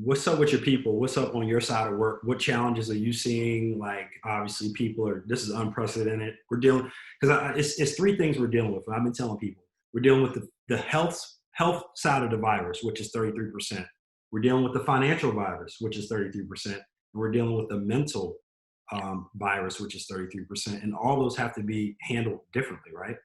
what's up with your people? What's up on your side of work? What challenges are you seeing? Like, obviously, this is unprecedented. We're dealing, because it's three things we're dealing with. And I've been telling people, we're dealing with the health side of the virus, which is 33%. We're dealing with the financial virus, which is 33%. And we're dealing with the mental virus, which is 33%. And all those have to be handled differently, right?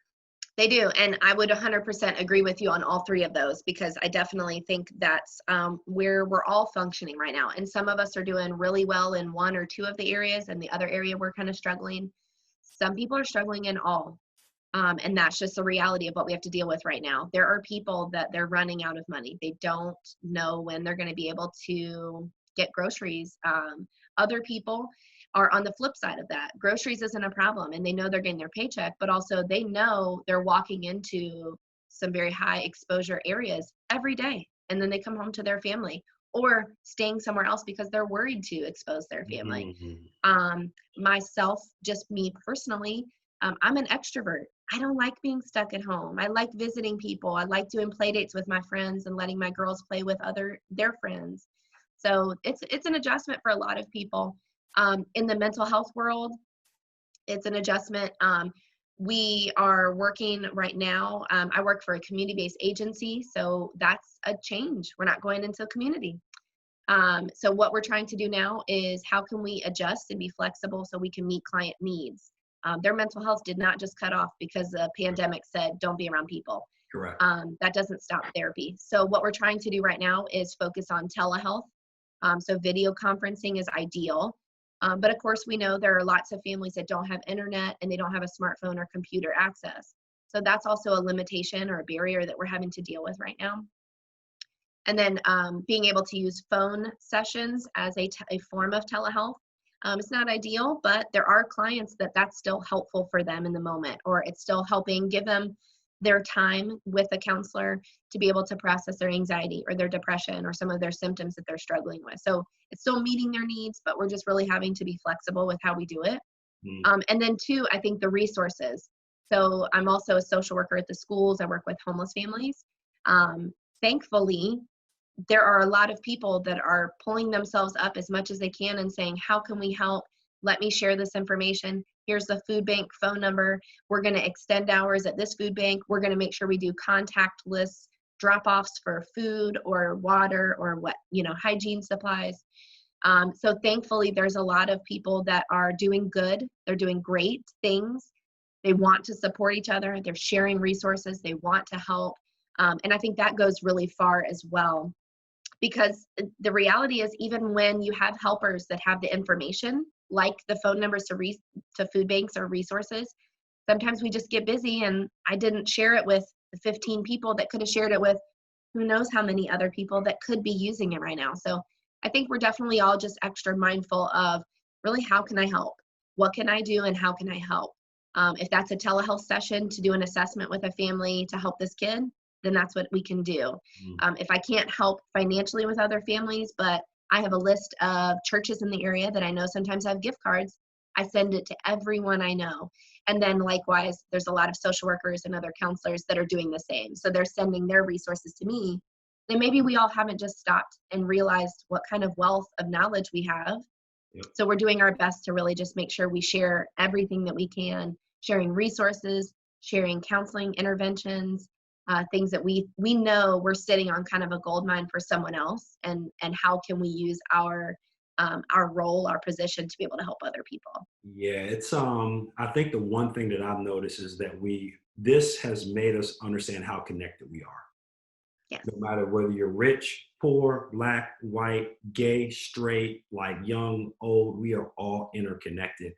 They do. And I would 100% agree with you on all three of those, because I definitely think that's where we're all functioning right now. And some of us are doing really well in one or two of the areas, and the other area we're kind of struggling. Some people are struggling in all. And that's just the reality of what we have to deal with right now. There are people that they're running out of money. They don't know when they're going to be able to get groceries. Other people are on the flip side of that. Groceries isn't a problem, and they know they're getting their paycheck, but also they know they're walking into some very high exposure areas every day. And then they come home to their family or staying somewhere else because they're worried to expose their family. Myself, just me personally, I'm an extrovert. I don't like being stuck at home. I like visiting people. I like doing play dates with my friends and letting my girls play with their friends. So it's an adjustment for a lot of people. In the mental health world, it's an adjustment. We are working right now. I work for a community-based agency, so that's a change. We're not going into a community. So what we're trying to do now is how can we adjust and be flexible so we can meet client needs. Their mental health did not just cut off because the pandemic said, don't be around people. Correct. That doesn't stop therapy. So what we're trying to do right now is focus on telehealth. So video conferencing is ideal. But of course, we know there are lots of families that don't have internet and they don't have a smartphone or computer access. So that's also a limitation or a barrier that we're having to deal with right now. And then being able to use phone sessions as a form of telehealth. It's not ideal, but there are clients that's still helpful for them in the moment, or it's still helping give them their time with a counselor to be able to process their anxiety or their depression or some of their symptoms that they're struggling with. So it's still meeting their needs, but we're just really having to be flexible with how we do it. And then two, I think the resources. So I'm also a social worker at the schools. I work with homeless families. Thankfully, there are a lot of people that are pulling themselves up as much as they can and saying, how can we help? Let me share this information. Here's the food bank phone number. We're going to extend hours at this food bank. We're going to make sure we do contactless drop-offs for food or water or hygiene supplies. So thankfully, there's a lot of people that are doing good. They're doing great things. They want to support each other. They're sharing resources. They want to help. And I think that goes really far as well. Because the reality is, even when you have helpers that have the information, like the phone numbers to food banks or resources, sometimes we just get busy and I didn't share it with the 15 people that could have shared it with who knows how many other people that could be using it right now. So I think we're definitely all just extra mindful of really, how can I help? What can I do and how can I help? If that's a telehealth session to do an assessment with a family to help this kid, then that's what we can do. If I can't help financially with other families, but I have a list of churches in the area that I know sometimes have gift cards, I send it to everyone I know. And then likewise, there's a lot of social workers and other counselors that are doing the same. So they're sending their resources to me. Then maybe we all haven't just stopped and realized what kind of wealth of knowledge we have. Yep. So we're doing our best to really just make sure we share everything that we can, sharing resources, sharing counseling interventions, things that we know we're sitting on kind of a gold mine for someone else, and how can we use our role, our position to be able to help other people. Yeah, it's I think the one thing that I've noticed is that this has made us understand how connected we are. Yes. No matter whether you're rich, poor, black, white, gay, straight, like young, old, we are all interconnected.